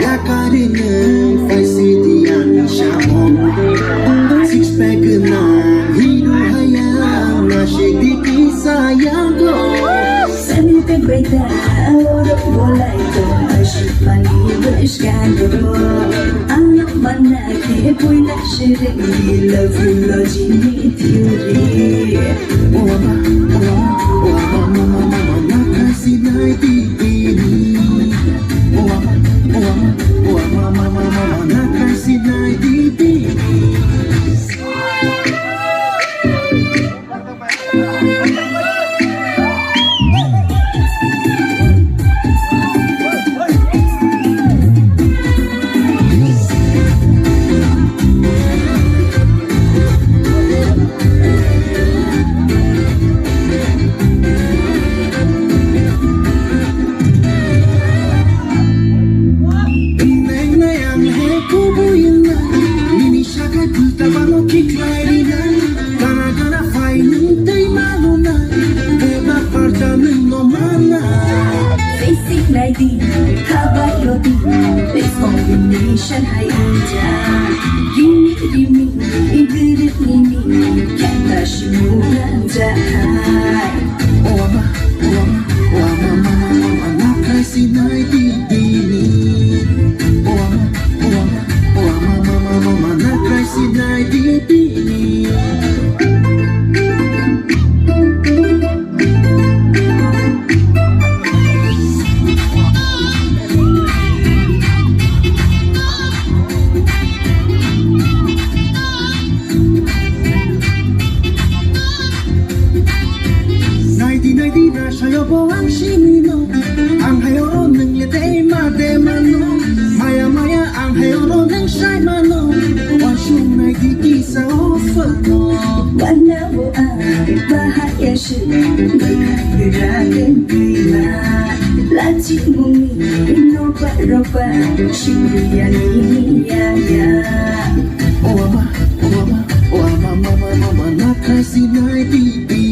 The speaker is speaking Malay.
Yakarinin faisitiyan syamon Six pack genang hidup hayang Nasyik dikisayang ko Sampai beda orang boleh tu asyik panggil berskandal anak mana ke punya syirik love you logic teori Wama nakasih naik ini Wama nakasih naik ini Basic lady, kabayodi, let's combination hai aja. Gini, igirit nimi, kata shimuran jahai. Wama nakasih naik ini Wama nakasih naik ini Saya boang sinino ang hayoro nang yate mademano maya ang hayoro nang say mano wasyong nai dikisa ofano Warna buang bahaya sih bergerakan bila laci bumi roba syurian ini ya Wama nakasih naik di